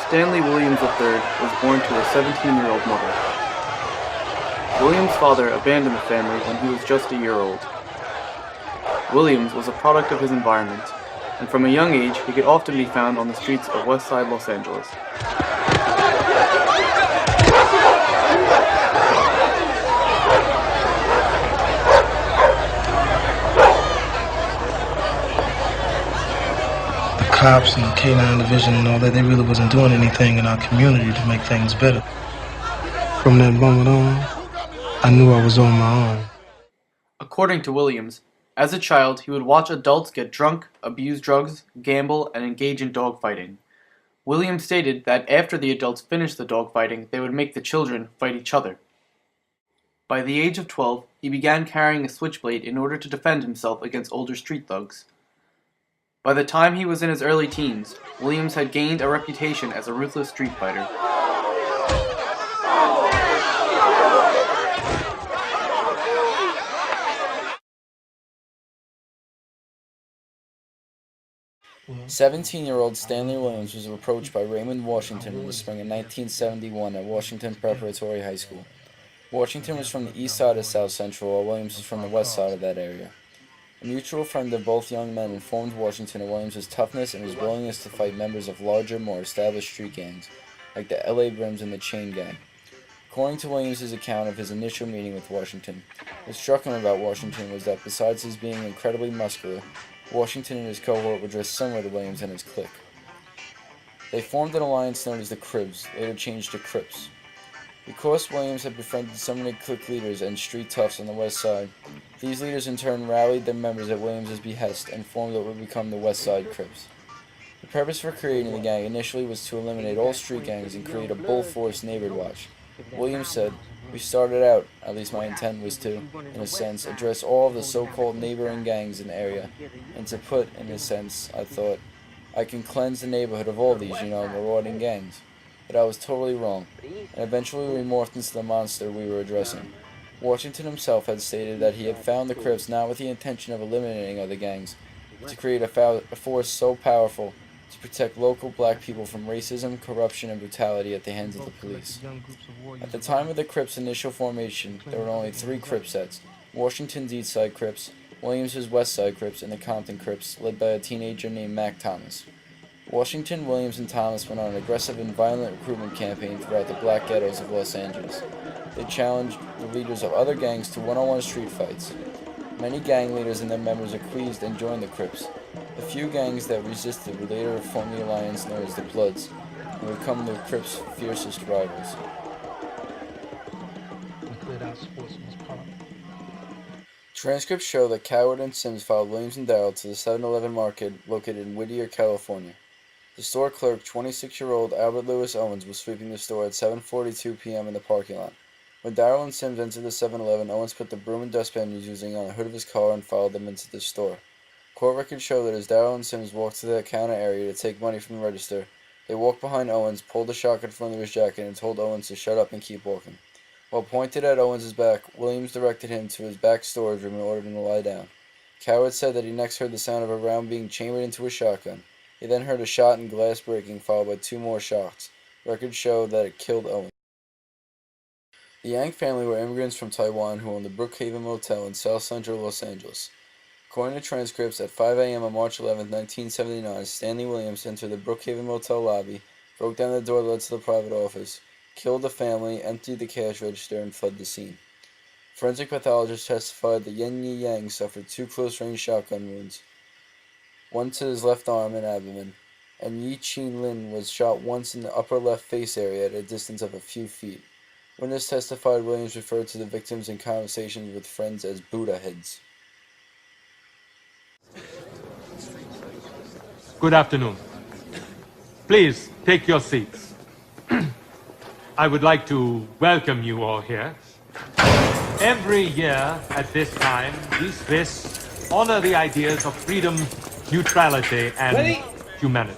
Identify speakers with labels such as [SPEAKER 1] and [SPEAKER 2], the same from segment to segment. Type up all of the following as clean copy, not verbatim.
[SPEAKER 1] Stanley Williams III was born to a 17-year-old mother. Williams' father abandoned the family when he was just a year old. Williams was a product of his environment, and from a young age he could often be found on the streets of West Side Los Angeles.
[SPEAKER 2] Cops and K-9 division and all that, they really wasn't doing anything in our community to make things better. From that moment on, I knew I was on my own.
[SPEAKER 1] According to Williams, as a child he would watch adults get drunk, abuse drugs, gamble, and engage in dogfighting. Williams stated that after the adults finished the dogfighting, they would make the children fight each other. By the age of 12, he began carrying a switchblade in order to defend himself against older street thugs. By the time he was in his early teens, Williams had gained a reputation as a ruthless street fighter.
[SPEAKER 3] Well, 17-year-old Stanley Williams was approached by Raymond Washington in the spring of 1971 at Washington Preparatory High School. Washington was from the east side of South Central, while Williams was from the west side of that area. A mutual friend of both young men informed Washington of Williams' toughness and his willingness to fight members of larger, more established street gangs, like the L.A. Brims and the Chain Gang. According to Williams' account of his initial meeting with Washington, what struck him about Washington was that besides his being incredibly muscular, Washington and his cohort were dressed similar to Williams and his clique. They formed an alliance known as the Cribs, later changed to Crips. Because Williams had befriended so many clique leaders and street toughs on the west side, these leaders in turn rallied their members at Williams' behest and formed what would become the West Side Crips. The purpose for creating the gang initially was to eliminate all street gangs and create a bull force neighborhood watch. Williams said, "We started out, at least my intent was to, in a sense, address all of the so-called neighboring gangs in the area, and to put, in a sense, I thought, I can cleanse the neighborhood of all these, marauding gangs." But I was totally wrong, and eventually we morphed into the monster we were addressing. Washington himself had stated that he had found the Crips not with the intention of eliminating other gangs, but to create a force so powerful to protect local black people from racism, corruption, and brutality at the hands of the police. At the time of the Crips' initial formation, there were only 3 Crip sets: Washington's East Side Crips, Williams' West Side Crips, and the Compton Crips, led by a teenager named Mac Thomas. Washington, Williams, and Thomas went on an aggressive and violent recruitment campaign throughout the black ghettos of Los Angeles. They challenged the leaders of other gangs to one-on-one street fights. Many gang leaders and their members acquiesced and joined the Crips. The few gangs that resisted would later form the alliance known as the Bloods, and would become the Crips' fiercest rivals. Transcripts show that Coward and Sims followed Williams and Darrell to the 7-Eleven market located in Whittier, California. The store clerk, 26-year-old Albert Lewis Owens, was sweeping the store at 7:42 p.m. in the parking lot. When Darrell and Sims entered the 7-Eleven, Owens put the broom and dustpan he was using on the hood of his car and followed them into the store. Court records show that as Darrell and Sims walked to the counter area to take money from the register, they walked behind Owens, pulled a shotgun from under his jacket, and told Owens to shut up and keep walking. While pointed at Owens' back, Williams directed him to his back storage room and ordered him to lie down. Coward said that he next heard the sound of a round being chambered into a shotgun. He then heard a shot and glass breaking, followed by 2 more shots. Records show that it killed Owens. The Yang family were immigrants from Taiwan who owned the Brookhaven Motel in South Central Los Angeles. According to transcripts, at 5 a.m. on March 11, 1979, Stanley Williams entered the Brookhaven Motel lobby, broke down the door that led to the private office, killed the family, emptied the cash register, and fled the scene. Forensic pathologists testified that Yen Yi Yang suffered 2 close-range shotgun wounds, one to his left arm and abdomen, and Yi Chin Lin was shot once in the upper left face area at a distance of a few feet. Witness testified Williams referred to the victims in conversations with friends as Buddha heads.
[SPEAKER 4] Good afternoon. Please take your seats. I would like to welcome you all here. Every year at this time, these fists honor the ideas of freedom, neutrality, and humanity.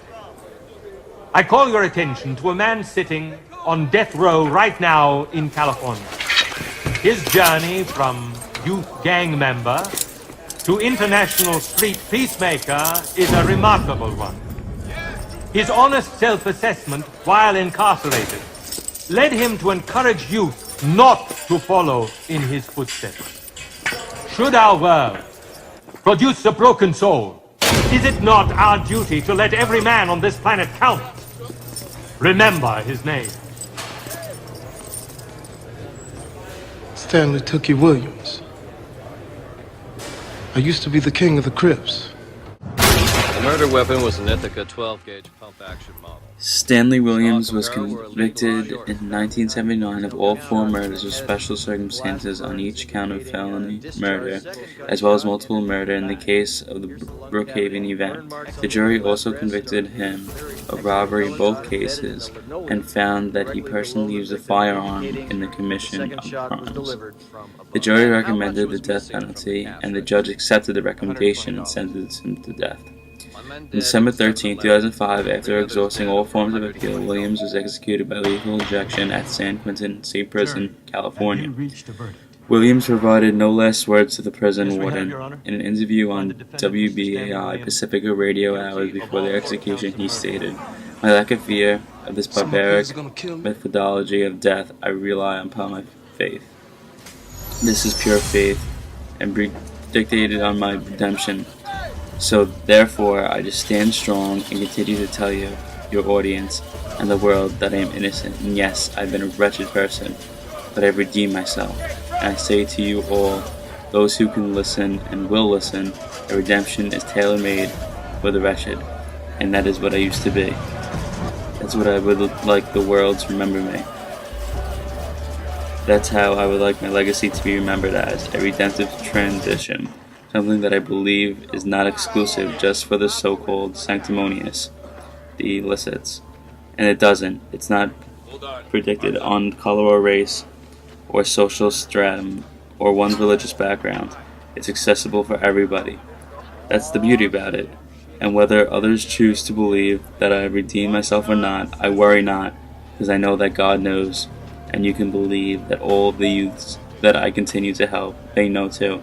[SPEAKER 4] I call your attention to a man sitting on death row right now in California. His journey from youth gang member to international street peacemaker is a remarkable one. his honest self-assessment while incarcerated led him to encourage youth not to follow in his footsteps. Should our world produce a broken soul, is it not our duty to let every man on this planet count? Remember his name.
[SPEAKER 2] Stanley Tookie Williams. I used to be the king of the Crips.
[SPEAKER 5] The murder weapon was an Ithaca 12-gauge pump-action model.
[SPEAKER 3] Stanley Williams was convicted in 1979 of all 4 murders with special circumstances on each count of felony murder, as well as multiple murder in the case of the Brookhaven event. The jury also convicted him of robbery in both cases and found that he personally used a firearm in the commission of crimes. The jury recommended the death penalty, and the judge accepted the recommendation and sentenced him to death. On December 13, 2005, after exhausting all forms of appeal, Williams was executed by lethal injection at San Quentin State Prison, California. Williams provided no last words to the prison warden. In an interview on WBAI Pacifica Radio hours before the execution, he stated, "My lack of fear of this barbaric methodology of death, I rely upon my faith. This is pure faith, and dictated on my redemption. So therefore, I just stand strong and continue to tell you, your audience, and the world that I am innocent. And yes, I've been a wretched person, but I've redeemed myself. And I say to you all, those who can listen and will listen, that redemption is tailor-made for the wretched. And that is what I used to be. That's what I would like the world to remember me. That's how I would like my legacy to be remembered as, a redemptive transition. Something that I believe is not exclusive just for the so-called sanctimonious, the illicits. And it doesn't. It's not predicted on color or race, or social stratum, or one's religious background. It's accessible for everybody. That's the beauty about it. And whether others choose to believe that I have redeemed myself or not, I worry not, because I know that God knows, and you can believe that all of the youths that I continue to help, they know too.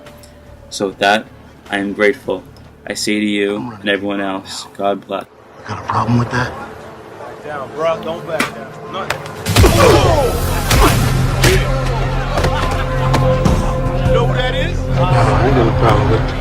[SPEAKER 3] So with that, I am grateful. I say to you and everyone else, God bless.
[SPEAKER 2] Got a problem with that?
[SPEAKER 6] Back down, bro. Don't back down. No. You know who that is?
[SPEAKER 2] I ain't got a problem with it.